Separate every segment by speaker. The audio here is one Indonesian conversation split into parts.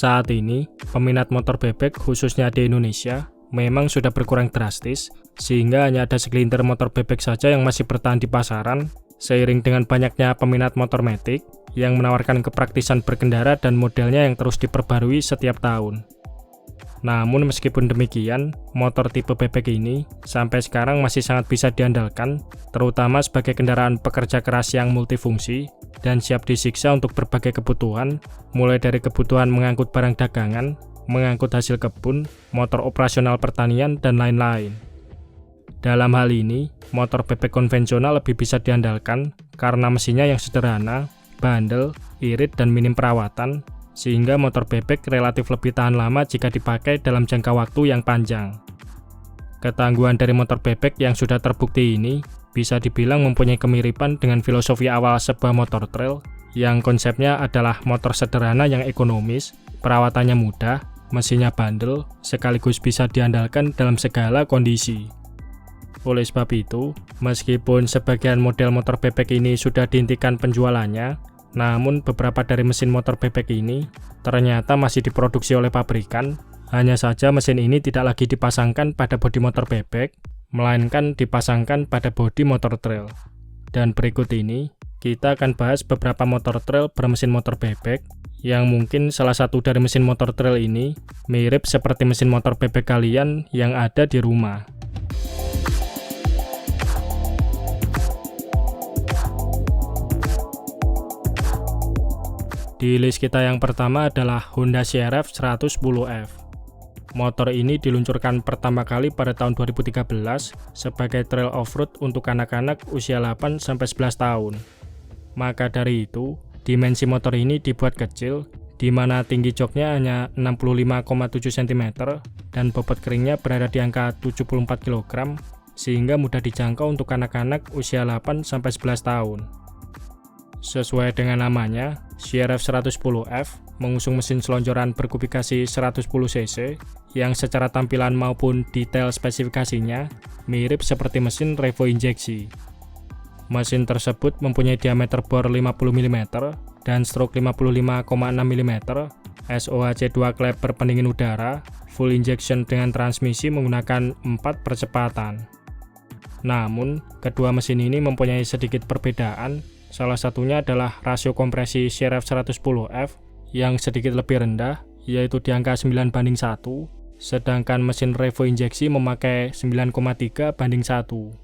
Speaker 1: Saat ini, peminat motor bebek khususnya di Indonesia memang sudah berkurang drastis, sehingga hanya ada segelintir motor bebek saja yang masih bertahan di pasaran, seiring dengan banyaknya peminat motor matic yang menawarkan kepraktisan berkendara dan modelnya yang terus diperbarui setiap tahun. Namun meskipun demikian, motor tipe bebek ini sampai sekarang masih sangat bisa diandalkan, terutama sebagai kendaraan pekerja keras yang multifungsi dan siap disiksa untuk berbagai kebutuhan, mulai dari kebutuhan mengangkut barang dagangan, mengangkut hasil kebun, motor operasional pertanian, dan lain-lain. Dalam hal ini, motor bebek konvensional lebih bisa diandalkan karena mesinnya yang sederhana, bandel, irit, dan minim perawatan, sehingga motor bebek relatif lebih tahan lama jika dipakai dalam jangka waktu yang panjang. Ketangguhan dari motor bebek yang sudah terbukti ini bisa dibilang mempunyai kemiripan dengan filosofi awal sebuah motor trail yang konsepnya adalah motor sederhana yang ekonomis, perawatannya mudah, mesinnya bandel, sekaligus bisa diandalkan dalam segala kondisi. Oleh sebab itu, meskipun sebagian model motor bebek ini sudah dihentikan penjualannya, namun beberapa dari mesin motor bebek ini ternyata masih diproduksi oleh pabrikan, hanya saja mesin ini tidak lagi dipasangkan pada bodi motor bebek, melainkan dipasangkan pada bodi motor trail. Dan berikut ini, kita akan bahas beberapa motor trail bermesin motor bebek, yang mungkin salah satu dari mesin motor trail ini mirip seperti mesin motor bebek kalian yang ada di rumah. Di list kita yang pertama adalah Honda CR-V 110F. Motor ini diluncurkan pertama kali pada tahun 2013 sebagai trail off-road untuk anak-anak usia 8-11 tahun. Maka dari itu, dimensi motor ini dibuat kecil, di mana tinggi joknya hanya 65,7 cm dan bobot keringnya berada di angka 74 kg, sehingga mudah dijangkau untuk anak-anak usia 8-11 tahun. Sesuai dengan namanya, CR-V 110F mengusung mesin selonjoran berkubifikasi 110 cc yang secara tampilan maupun detail spesifikasinya mirip seperti mesin Revo injeksi. Mesin tersebut mempunyai diameter bor 50 mm dan stroke 55,6 mm, SOHC 2 klep berpendingin udara, full injection dengan transmisi menggunakan 4 percepatan. Namun, kedua mesin ini mempunyai sedikit perbedaan. Salah satunya adalah rasio kompresi CR-V 110F yang sedikit lebih rendah, yaitu di angka 9:1, sedangkan mesin Revo injeksi memakai 9,3:1.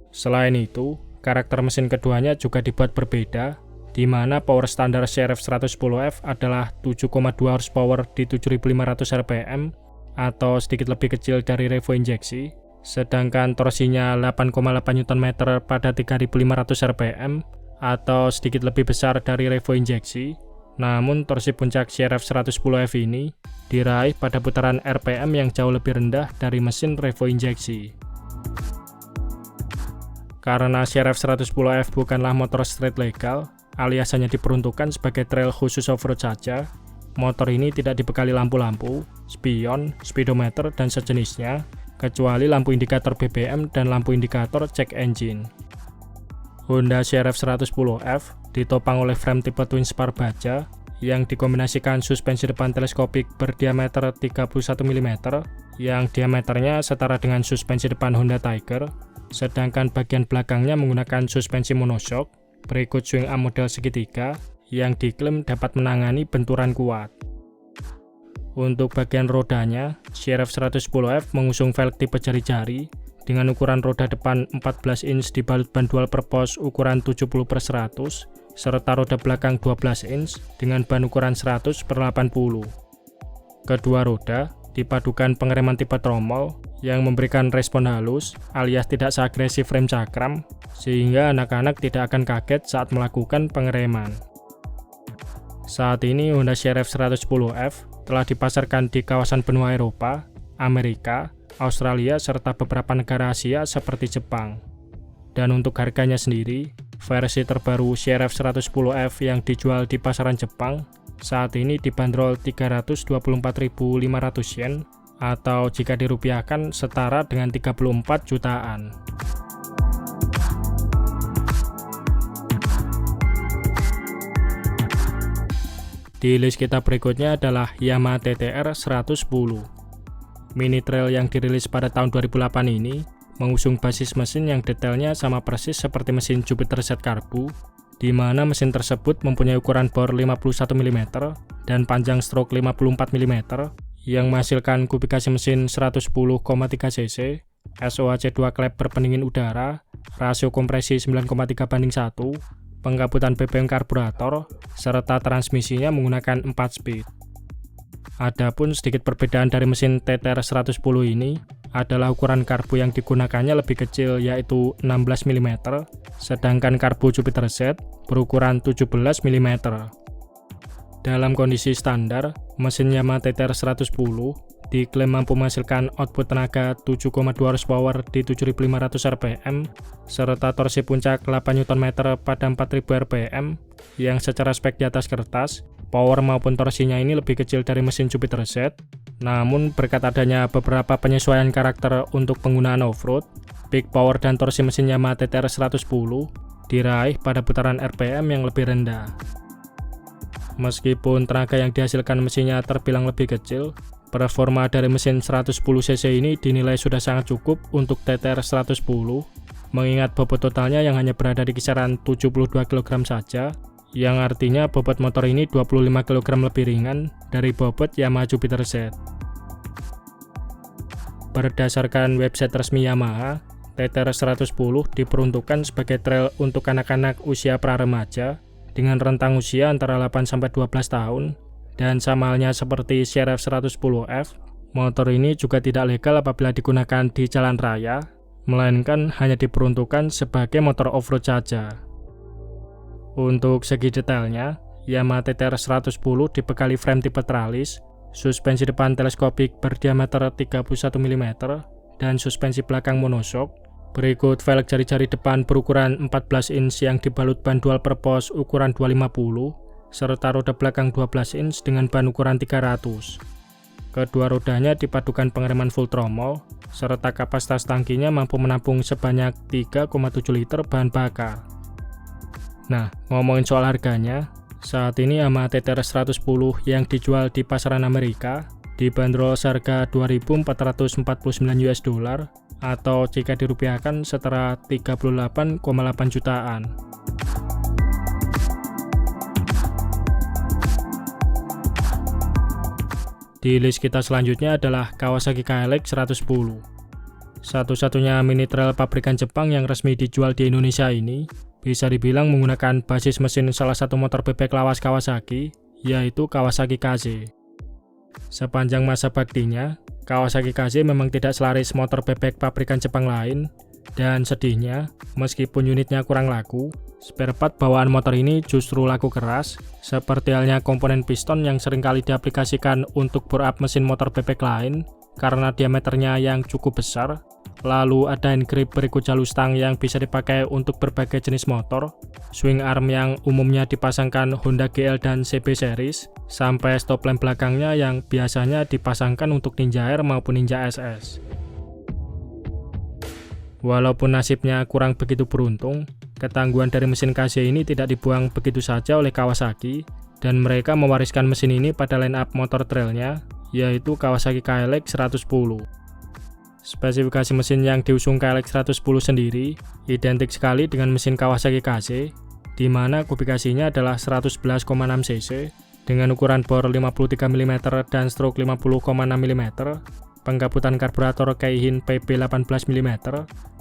Speaker 1: Selain itu, karakter mesin keduanya juga dibuat berbeda, di mana power standar CR-V 110F adalah 7,2 horsepower di 7.500 rpm atau sedikit lebih kecil dari Revo injeksi, sedangkan torsinya 8,8 Nm pada 3.500 rpm atau sedikit lebih besar dari Revo injeksi. Namun torsi puncak CR-V 110F ini diraih pada putaran RPM yang jauh lebih rendah dari mesin Revo injeksi. Karena CR-V 110F bukanlah motor street legal, alias hanya diperuntukkan sebagai trail khusus off-road saja, motor ini tidak dibekali lampu-lampu, spion, speedometer, dan sejenisnya, kecuali lampu indikator BBM dan lampu indikator check engine. Honda CR-V 110F ditopang oleh frame tipe twin spar baja yang dikombinasikan suspensi depan teleskopik berdiameter 31 mm yang diameternya setara dengan suspensi depan Honda Tiger, sedangkan bagian belakangnya menggunakan suspensi monoshock berikut swing arm model segitiga yang diklaim dapat menangani benturan kuat. Untuk bagian rodanya, CR-V 110F mengusung velg tipe jari-jari dengan ukuran roda depan 14 inch dibalut ban dual purpose ukuran 70/100, serta roda belakang 12 inch dengan ban ukuran 100/80. Kedua roda dipadukan pengereman tipe tromol yang memberikan respon halus alias tidak seagresif rem cakram, sehingga anak-anak tidak akan kaget saat melakukan pengereman. Saat ini Honda CR-V 110F telah dipasarkan di kawasan benua Eropa, Amerika, Australia, serta beberapa negara Asia seperti Jepang. Dan untuk harganya sendiri, versi terbaru CR-V 110F yang dijual di pasaran Jepang saat ini dibanderol 324.500 yen atau jika dirupiahkan setara dengan 34 jutaan. Di list kita berikutnya adalah Yamaha TTR 110. Mini trail yang dirilis pada tahun 2008 ini mengusung basis mesin yang detailnya sama persis seperti mesin Jupiter Z Karbu, di mana mesin tersebut mempunyai ukuran bor 51 mm dan panjang stroke 54 mm yang menghasilkan kubikasi mesin 110,3 cc, SOHC 2 klep berpendingin udara, rasio kompresi 9,3:1, pengkabutan BBM karburator, serta transmisinya menggunakan 4 speed. Adapun sedikit perbedaan dari mesin TTR 110 ini adalah ukuran karbu yang digunakannya lebih kecil, yaitu 16 mm, sedangkan karbu Jupiter Z berukuran 17 mm. Dalam kondisi standar, mesin Yamaha TTR 110 diklaim mampu menghasilkan output tenaga 7,2 horsepower di 7.500 rpm, serta torsi puncak 8 Nm pada 4.000 rpm, yang secara spek di atas kertas, power maupun torsinya ini lebih kecil dari mesin Jupiter Z. Namun berkat adanya beberapa penyesuaian karakter untuk penggunaan off-road, peak power dan torsi mesin Yamaha TTR 110 diraih pada putaran RPM yang lebih rendah. Meskipun tenaga yang dihasilkan mesinnya terbilang lebih kecil, performa dari mesin 110 cc ini dinilai sudah sangat cukup untuk TTR 110, mengingat bobot totalnya yang hanya berada di kisaran 72 kg saja, yang artinya bobot motor ini 25 kg lebih ringan dari bobot Yamaha Jupiter Z. Berdasarkan website resmi Yamaha, TTR 110 diperuntukkan sebagai trail untuk anak-anak usia pra-remaja dengan rentang usia antara 8-12 tahun, dan sama halnya seperti CRF 110F, motor ini juga tidak legal apabila digunakan di jalan raya, melainkan hanya diperuntukkan sebagai motor off-road saja. Untuk segi detailnya, Yamaha TTR 110 dibekali frame tipe tralis, suspensi depan teleskopik berdiameter 31 mm, dan suspensi belakang monoshock. Berikut velg jari-jari depan berukuran 14 inch yang dibalut ban dual purpose ukuran 250, serta roda belakang 12 inch dengan ban ukuran 300. Kedua rodanya dipadukan pengereman full throttle, serta kapasitas tangkinya mampu menampung sebanyak 3,7 liter bahan bakar. Nah, ngomongin soal harganya, saat ini Yamaha TTR 110 yang dijual di pasaran Amerika dibanderol seharga $2.449 atau jika dirupiahkan setara 38,8 jutaan. Di list kita selanjutnya adalah Kawasaki KLX 110. Satu-satunya mini trail pabrikan Jepang yang resmi dijual di Indonesia ini bisa dibilang menggunakan basis mesin salah satu motor bebek lawas Kawasaki, yaitu Kawasaki KZ. Sepanjang masa baktinya, Kawasaki KZ memang tidak selaris motor bebek pabrikan Jepang lain, dan sedihnya, meskipun unitnya kurang laku, spare part bawaan motor ini justru laku keras, seperti halnya komponen piston yang seringkali diaplikasikan untuk bore up mesin motor bebek lain karena diameternya yang cukup besar. Lalu ada hand grip berikut jalur stang yang bisa dipakai untuk berbagai jenis motor, swing arm yang umumnya dipasangkan Honda GL dan CB series, sampai stop lamp belakangnya yang biasanya dipasangkan untuk Ninja R maupun Ninja SS. Walaupun nasibnya kurang begitu beruntung, ketangguhan dari mesin KZ ini tidak dibuang begitu saja oleh Kawasaki, dan mereka mewariskan mesin ini pada line up motor trailnya, yaitu Kawasaki KLX 110. Spesifikasi mesin yang diusung KLX 110 sendiri identik sekali dengan mesin Kawasaki KZ, di mana kubikasinya adalah 111,6 cc dengan ukuran bor 53 mm dan stroke 50,6 mm, pengkabutan karburator Keihin PB 18 mm,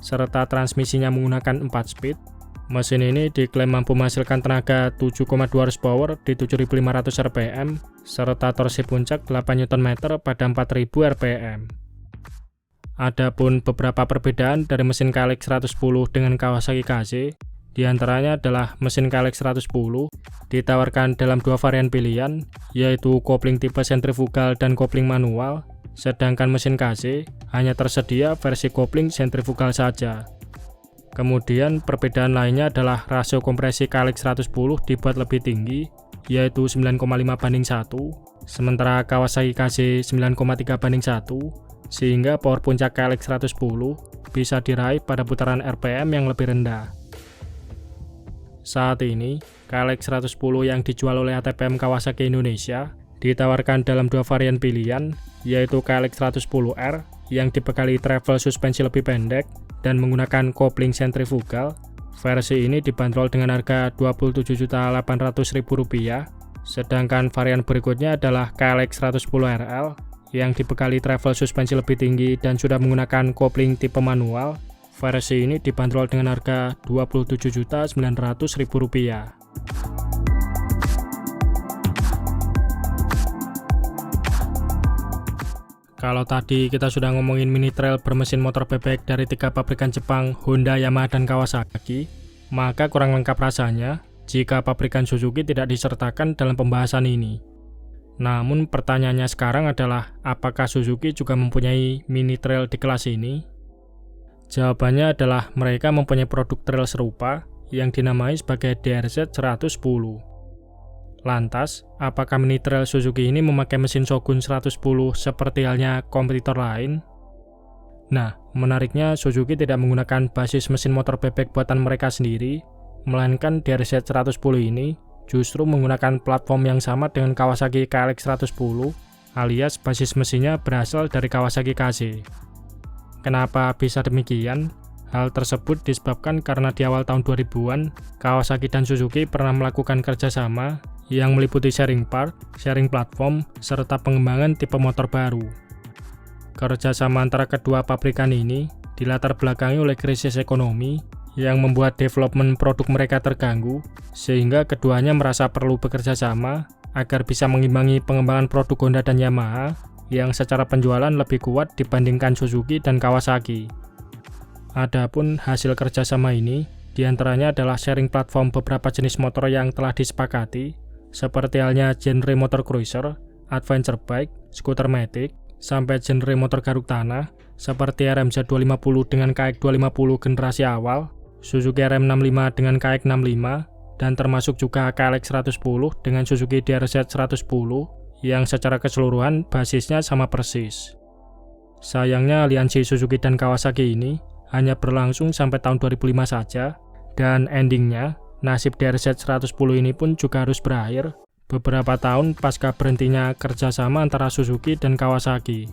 Speaker 1: serta transmisinya menggunakan 4 speed. Mesin ini diklaim mampu menghasilkan tenaga 7,2 horsepower di 7.500 rpm, serta torsi puncak 8 Nm pada 4.000 rpm. Adapun beberapa perbedaan dari mesin KLX 110 dengan Kawasaki KZ, diantaranya adalah mesin KLX 110 ditawarkan dalam dua varian pilihan, yaitu kopling tipe sentrifugal dan kopling manual, sedangkan mesin KZ hanya tersedia versi kopling sentrifugal saja. Kemudian perbedaan lainnya adalah rasio kompresi KLX 110 dibuat lebih tinggi, yaitu 9,5:1, sementara Kawasaki KZ 9,3:1, sehingga power puncak KLX 110 bisa diraih pada putaran RPM yang lebih rendah. Saat ini, KLX 110 yang dijual oleh ATPM Kawasaki Indonesia ditawarkan dalam dua varian pilihan, yaitu KLX 110R yang dibekali travel suspensi lebih pendek dan menggunakan kopling sentrifugal. Versi ini dibanderol dengan harga Rp27.800.000, sedangkan varian berikutnya adalah KLX 110RL yang dibekali travel suspensi lebih tinggi dan sudah menggunakan kopling tipe manual. Versi ini dibanderol dengan harga Rp27.900.000. Kalau tadi kita sudah ngomongin mini trail bermesin motor bebek dari 3 pabrikan Jepang, Honda, Yamaha, dan Kawasaki, maka kurang lengkap rasanya jika pabrikan Suzuki tidak disertakan dalam pembahasan ini. Namun pertanyaannya sekarang adalah, apakah Suzuki juga mempunyai mini trail di kelas ini? Jawabannya adalah mereka mempunyai produk trail serupa yang dinamai sebagai DRZ 110. Lantas, apakah mini trail Suzuki ini memakai mesin Shogun 110 seperti halnya kompetitor lain? Nah, menariknya Suzuki tidak menggunakan basis mesin motor bebek buatan mereka sendiri, melainkan DRZ 110 ini justru menggunakan platform yang sama dengan Kawasaki KLX 110, alias basis mesinnya berasal dari Kawasaki KZ. Kenapa bisa demikian? Hal tersebut disebabkan karena di awal tahun 2000-an, Kawasaki dan Suzuki pernah melakukan kerjasama yang meliputi sharing part, sharing platform, serta pengembangan tipe motor baru. Kerjasama antara kedua pabrikan ini dilatar belakangi oleh krisis ekonomi yang membuat development produk mereka terganggu, sehingga keduanya merasa perlu bekerja sama agar bisa mengimbangi pengembangan produk Honda dan Yamaha yang secara penjualan lebih kuat dibandingkan Suzuki dan Kawasaki. Adapun hasil kerjasama ini diantaranya adalah sharing platform beberapa jenis motor yang telah disepakati, seperti halnya genre motor cruiser, adventure bike, skuter matic, sampai genre motor garuk tanah, seperti RMZ 250 dengan KX 250 generasi awal, Suzuki RM65 dengan KX 65, dan termasuk juga KLX 110 dengan Suzuki DRZ 110, yang secara keseluruhan basisnya sama persis. Sayangnya aliansi Suzuki dan Kawasaki ini hanya berlangsung sampai tahun 2005 saja, dan endingnya nasib DRZ 110 ini pun juga harus berakhir beberapa tahun pasca berhentinya kerjasama antara Suzuki dan Kawasaki.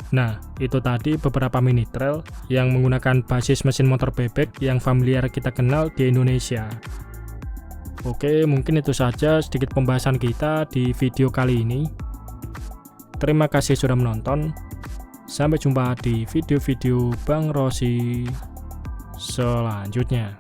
Speaker 1: Nah, itu tadi beberapa mini trail yang menggunakan basis mesin motor bebek yang familiar kita kenal di Indonesia. Oke, mungkin itu saja sedikit pembahasan kita di video kali ini. Terima kasih sudah menonton. Sampai jumpa di video-video Bang Rossi selanjutnya.